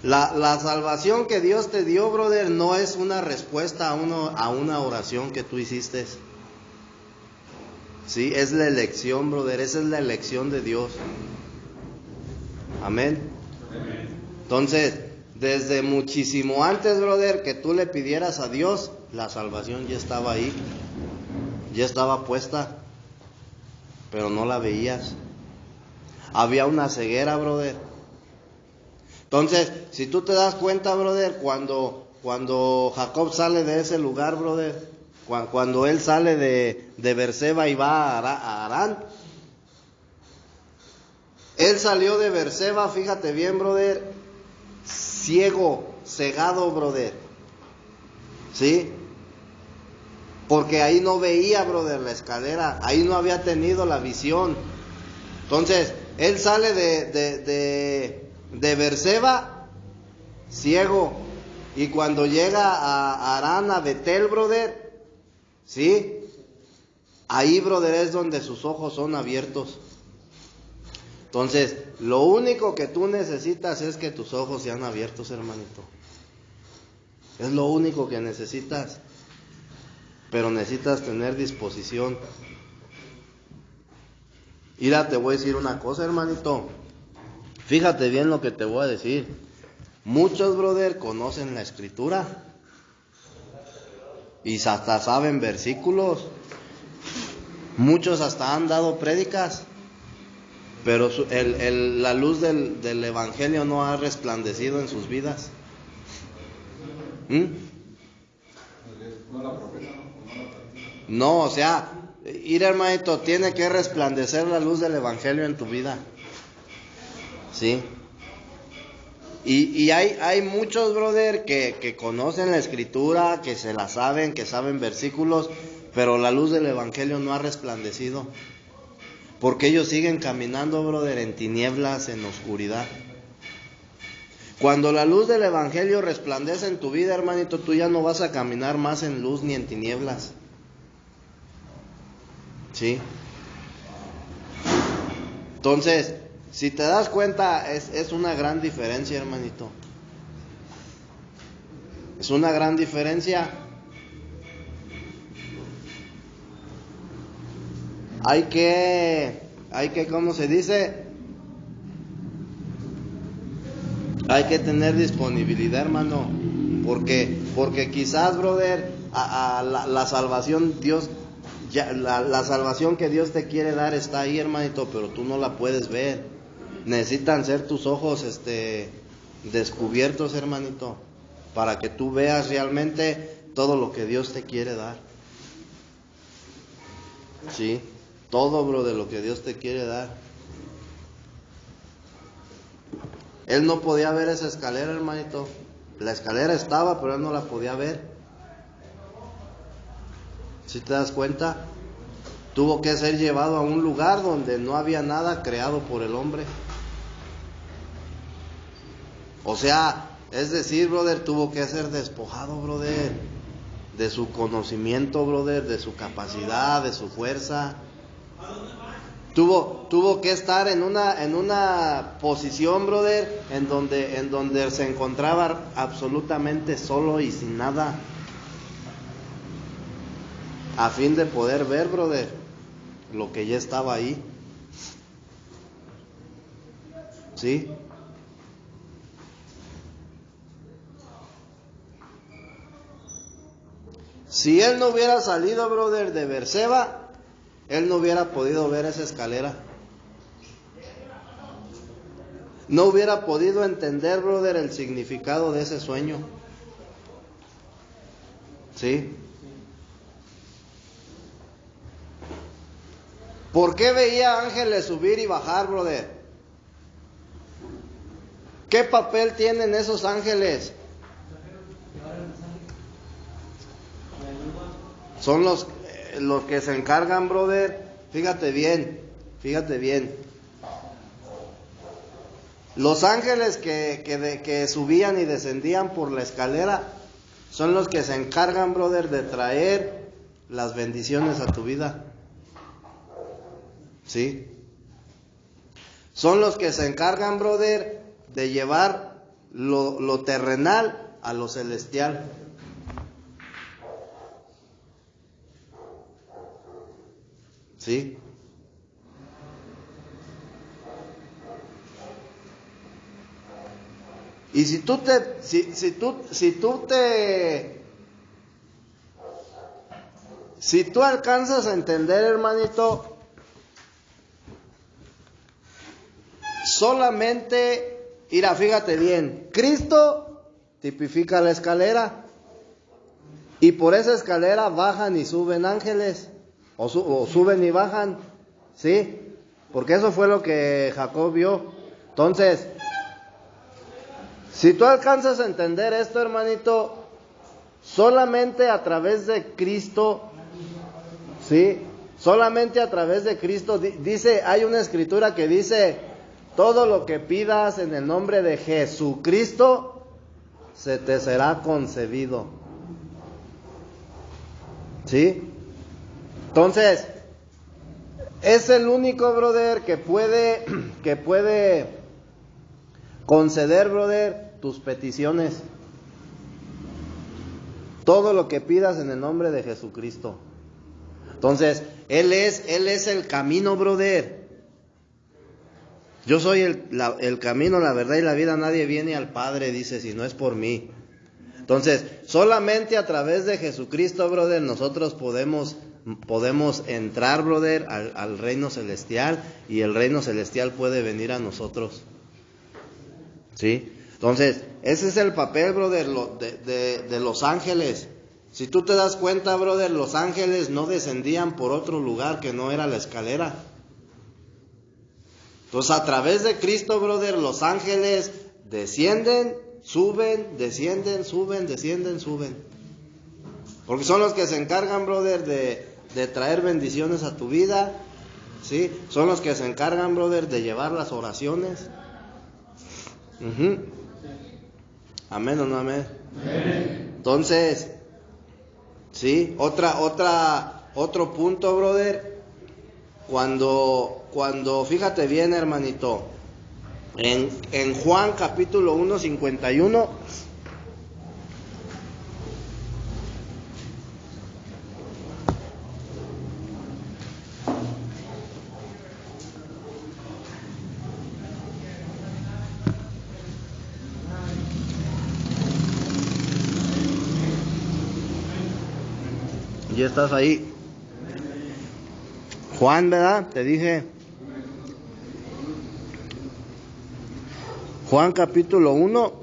La salvación que Dios te dio, brother, no es una respuesta a una oración que tú hiciste. Sí, es la elección, brother, esa es la elección de Dios. Amén. Entonces, desde muchísimo antes, brother, que tú le pidieras a Dios, la salvación ya estaba ahí, ya estaba puesta, pero no la veías. Había una ceguera, brother. Entonces, si tú te das cuenta, brother, cuando Jacob sale de ese lugar, brother, cuando él sale de Berseba y va a Harán, él salió de Berseba, fíjate bien, brother, cegado, brother, ¿sí? Porque ahí no veía, brother, la escalera, ahí no había tenido la visión. Entonces, él sale de Berseba, ciego, y cuando llega a Harán, a Betel, brother, ¿sí? Ahí, brother, es donde sus ojos son abiertos. Entonces, lo único que tú necesitas es que tus ojos sean abiertos, hermanito. Es lo único que necesitas. Pero necesitas tener disposición. Mira, te voy a decir una cosa, hermanito. Fíjate bien lo que te voy a decir. Muchos, brother, conocen la escritura. Y hasta saben versículos. Muchos hasta han dado prédicas. Pero la luz del evangelio no ha resplandecido en sus vidas. No, o sea, ir, hermanito, tiene que resplandecer la luz del evangelio en tu vida. ¿Sí? Y hay muchos, brother, que conocen la escritura, que se la saben, que saben versículos, pero la luz del evangelio no ha resplandecido. Porque ellos siguen caminando, brother, en tinieblas, en oscuridad. Cuando la luz del evangelio resplandece en tu vida, hermanito, tú ya no vas a caminar más en luz ni en tinieblas. ¿Sí? Entonces, si te das cuenta, es una gran diferencia, hermanito. Es una gran diferencia. Hay que, ¿cómo se dice? Hay que tener disponibilidad, hermano. Porque quizás, brother, la salvación, Dios, la salvación que Dios te quiere dar está ahí, hermanito, pero tú no la puedes ver. Necesitan ser tus ojos descubiertos, hermanito, para que tú veas realmente todo lo que Dios te quiere dar. Sí, todo, bro, de lo que Dios te quiere dar. Él no podía ver esa escalera, hermanito. La escalera estaba, pero él no la podía ver. ¿Sí te das cuenta? Tuvo que ser llevado a un lugar donde no había nada creado por el hombre. O sea, es decir, brother, tuvo que ser despojado, brother, de su conocimiento, brother, de su capacidad, de su fuerza. Tuvo que estar en una posición, brother, en donde se encontraba absolutamente solo y sin nada, a fin de poder ver, brother, lo que ya estaba ahí. ¿Sí? Si él no hubiera salido, brother, de Berseba, él no hubiera podido ver esa escalera. No hubiera podido entender, brother, el significado de ese sueño. ¿Sí? ¿Por qué veía ángeles subir y bajar, brother? ¿Qué papel tienen esos ángeles? Son los que se encargan, brother. Fíjate bien. Los ángeles que subían y descendían por la escalera son los que se encargan, brother, de traer las bendiciones a tu vida. ¿Sí? Son los que se encargan, brother, de llevar lo terrenal a lo celestial. ¿Sí? Y si tú alcanzas a entender, hermanito, solamente, mira, fíjate bien, Cristo tipifica la escalera, y por esa escalera bajan y suben ángeles, o suben y bajan, ¿sí? Porque eso fue lo que Jacob vio. Entonces, si tú alcanzas a entender esto, hermanito, solamente a través de Cristo, ¿sí? Solamente a través de Cristo, dice, hay una escritura que dice, todo lo que pidas en el nombre de Jesucristo, se te será concedido. ¿Sí? Entonces, es el único, brother, que puede conceder, brother, tus peticiones. Todo lo que pidas en el nombre de Jesucristo. Entonces, Él es el camino, brother. Yo soy el camino, la verdad y la vida. Nadie viene al Padre, dice, si no es por mí. Entonces, solamente a través de Jesucristo, brother, nosotros podemos entrar, brother, al reino celestial, y el reino celestial puede venir a nosotros. ¿Sí? Entonces, ese es el papel, brother, de los ángeles. Si tú te das cuenta, brother, los ángeles no descendían por otro lugar que no era la escalera. Entonces, a través de Cristo, brother, los ángeles descienden, suben, descienden, suben, descienden, suben. Porque son los que se encargan, brother, de traer bendiciones a tu vida. ¿Sí? Son los que se encargan, brother, de llevar las oraciones. ¿Amén o no amén? Entonces, ¿sí? Otro punto, brother. Cuando fíjate bien, hermanito, en Juan capítulo 1, 51, Ya estás ahí. Juan, ¿verdad? Te dije. Juan capítulo 1.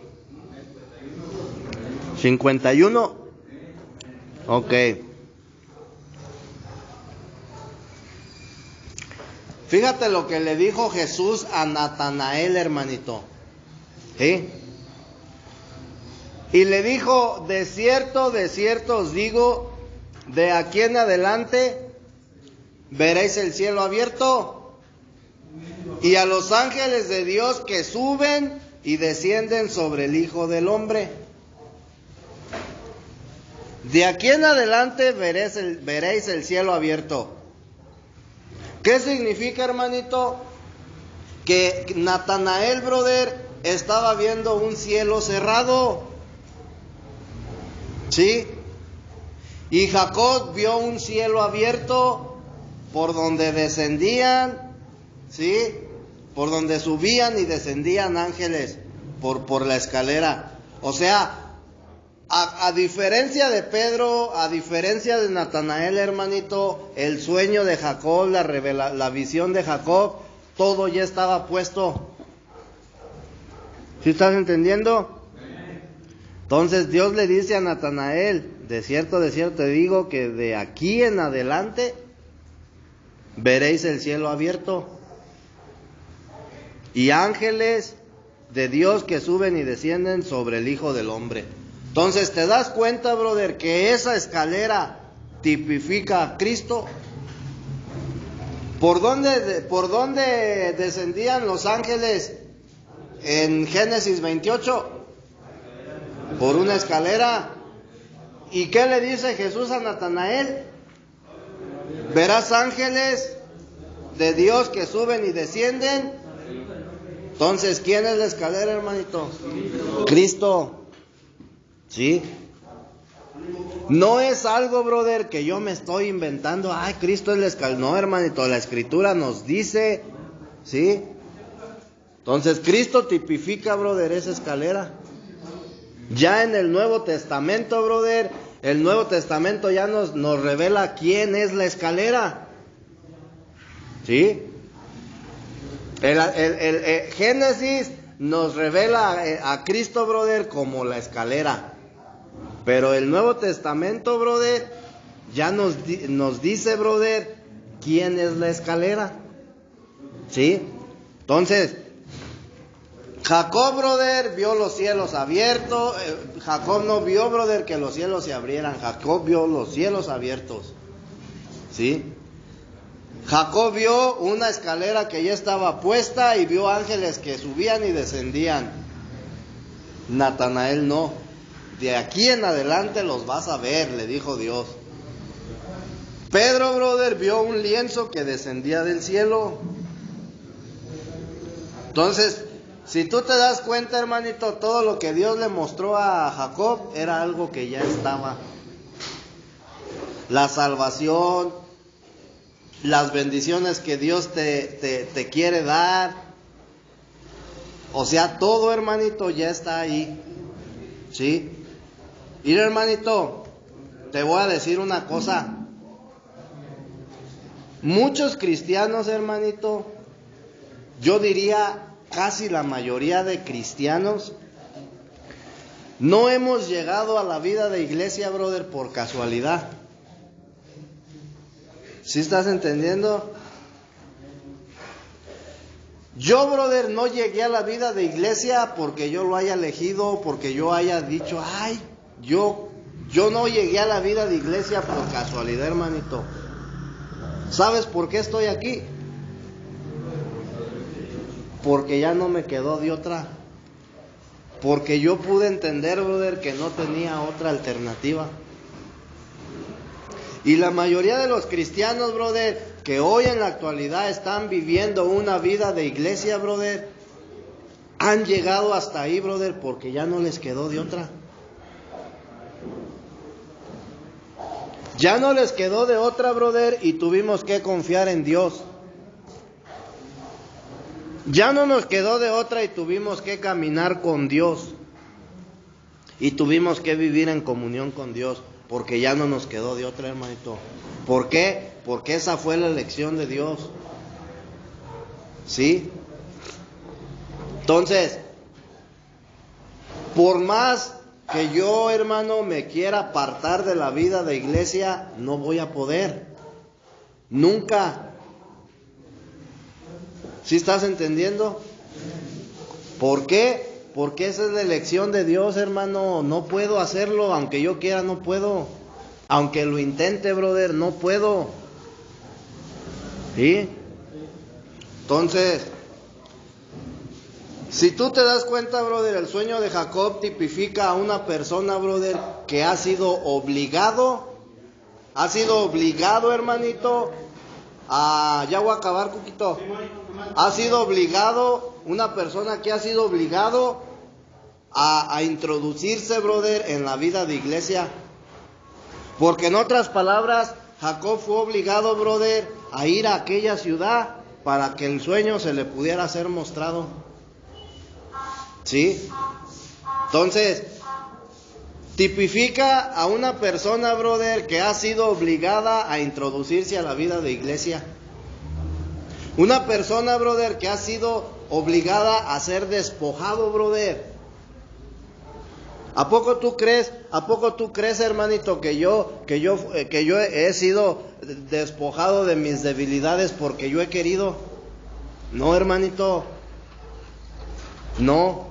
51. Ok. Fíjate lo que le dijo Jesús a Natanael, hermanito. ¿Sí? Y le dijo, de cierto os digo, de aquí en adelante veréis el cielo abierto y a los ángeles de Dios que suben y descienden sobre el Hijo del Hombre. De aquí en adelante veréis el cielo abierto. ¿Qué significa, hermanito? Que Natanael, brother, estaba viendo un cielo cerrado. ¿Sí? Y Jacob vio un cielo abierto por donde descendían, ¿sí? Por donde subían y descendían ángeles por la escalera. O sea, a diferencia de Pedro, a diferencia de Natanael, hermanito, el sueño de Jacob, la visión de Jacob, todo ya estaba puesto. ¿Sí estás entendiendo? Entonces Dios le dice a Natanael, de cierto te digo que de aquí en adelante veréis el cielo abierto y ángeles de Dios que suben y descienden sobre el Hijo del Hombre. Entonces, ¿te das cuenta, brother, que esa escalera tipifica a Cristo? ¿Por dónde descendían los ángeles en Génesis 28? Por una escalera. ¿Y qué le dice Jesús a Natanael? Verás ángeles de Dios que suben y descienden. Entonces, ¿quién es la escalera, hermanito? Cristo. ¿Sí? No es algo, brother, que yo me estoy inventando. Ay, Cristo es la escalera. No, hermanito, la Escritura nos dice, ¿sí? Entonces, Cristo tipifica, brother, esa escalera. Ya en el Nuevo Testamento, brother, el Nuevo Testamento ya nos revela quién es la escalera. ¿Sí? El Génesis nos revela a Cristo, brother, como la escalera. Pero el Nuevo Testamento, brother, ya nos dice, brother, quién es la escalera. ¿Sí? Entonces, Jacob, brother, vio los cielos abiertos. Jacob no vio, brother, que los cielos se abrieran. Jacob vio los cielos abiertos. ¿Sí? Jacob vio una escalera que ya estaba puesta y vio ángeles que subían y descendían. Natanael no. De aquí en adelante los vas a ver, le dijo Dios. Pedro, brother, vio un lienzo que descendía del cielo. Entonces, si tú te das cuenta, hermanito, todo lo que Dios le mostró a Jacob era algo que ya estaba. La salvación, las bendiciones que Dios te quiere dar. O sea, todo, hermanito, ya está ahí. ¿Sí? Mira, hermanito, te voy a decir una cosa. Muchos cristianos, hermanito, yo diría casi la mayoría de cristianos, no hemos llegado a la vida de iglesia, brother, por casualidad. ¿Sí estás entendiendo? Yo, brother, no llegué a la vida de iglesia porque yo lo haya elegido, porque yo haya dicho, ay, yo no llegué a la vida de iglesia por casualidad, hermanito. ¿Sabes por qué estoy aquí? Porque ya no me quedó de otra. Porque yo pude entender, brother, que no tenía otra alternativa. Y la mayoría de los cristianos, brother, que hoy en la actualidad están viviendo una vida de iglesia, brother, han llegado hasta ahí, brother, porque ya no les quedó de otra. Ya no les quedó de otra, brother, y tuvimos que confiar en Dios. Ya no nos quedó de otra y tuvimos que caminar con Dios. Y tuvimos que vivir en comunión con Dios. porque ya no nos quedó de otra, hermanito. ¿Por qué? Porque esa fue la elección de Dios. ¿Sí? Entonces, por más que yo, hermano, me quiera apartar de la vida de iglesia, no voy a poder. Nunca. ¿Sí estás entendiendo? ¿Por qué? Porque esa es la elección de Dios, hermano. No puedo hacerlo, aunque yo quiera, no puedo. Aunque lo intente, brother, no puedo. ¿Sí? Entonces, si tú te das cuenta, brother, el sueño de Jacob tipifica a una persona, brother, que ha sido obligado, hermanito, ya voy a acabar, Cuquito. Ha sido obligado, una persona que ha sido obligado a introducirse, brother, en la vida de iglesia. Porque en otras palabras, Jacob fue obligado, brother, a ir a aquella ciudad para que el sueño se le pudiera ser mostrado. ¿Sí? Entonces, tipifica a una persona, brother, que ha sido obligada a introducirse a la vida de iglesia. Una persona, brother, que ha sido obligada a ser despojado, brother. ¿A poco tú crees, hermanito, que yo he sido despojado de mis debilidades porque yo he querido? No, hermanito. No.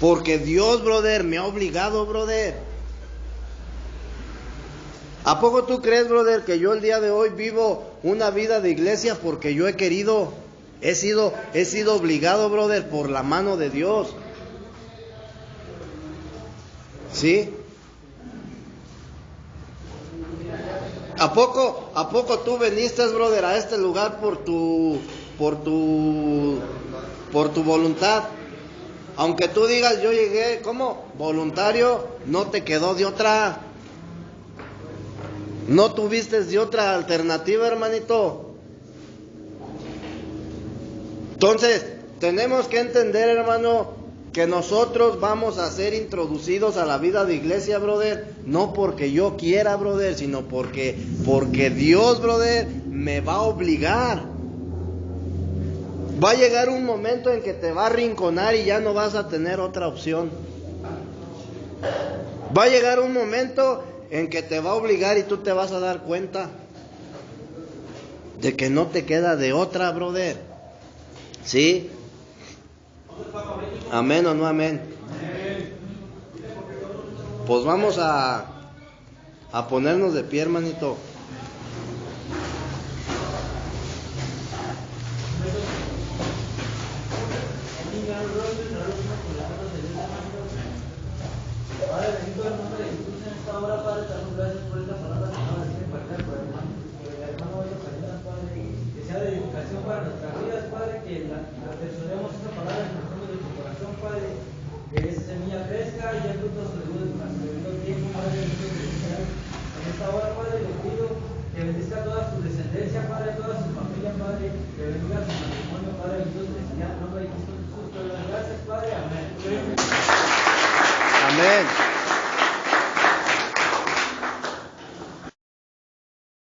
Porque Dios, brother, me ha obligado, brother. ¿A poco tú crees, brother, que yo el día de hoy vivo una vida de iglesia porque yo he querido? He sido obligado, brother, por la mano de Dios. ¿Sí? ¿A poco tú viniste, brother, a este lugar por tu voluntad? Aunque tú digas, yo llegué como voluntario, no te quedó de otra. No tuviste de otra alternativa, hermanito. Entonces, tenemos que entender, hermano, que nosotros vamos a ser introducidos a la vida de iglesia, brother, no porque yo quiera, brother, sino porque Dios, brother, me va a obligar. Va a llegar un momento en que te va a arrinconar y ya no vas a tener otra opción. Va a llegar un momento en que te va a obligar y tú te vas a dar cuenta de que no te queda de otra, brother. ¿Sí? ¿Amén o no amén? Pues vamos a ponernos de pie, hermanito. Padre, bendito el nombre de Jesús en esta hora, Padre, te damos gracias por esta palabra que acabas de impartir por el hermano. Que el hermano vaya a salir, Padre, que sea de edificación para nuestras vidas, Padre, que atesoremos esta palabra en el fondo de tu corazón, Padre, que esa semilla crezca y haya frutos de luz durante el debido tiempo, Padre, en esta hora, Padre, le pido que bendiga a toda su descendencia, Padre, a toda su familia, Padre, que bendiga su matrimonio, Padre, en Dios, en el nombre de Cristo Jesús, te doy las gracias, Padre, amén. Amén.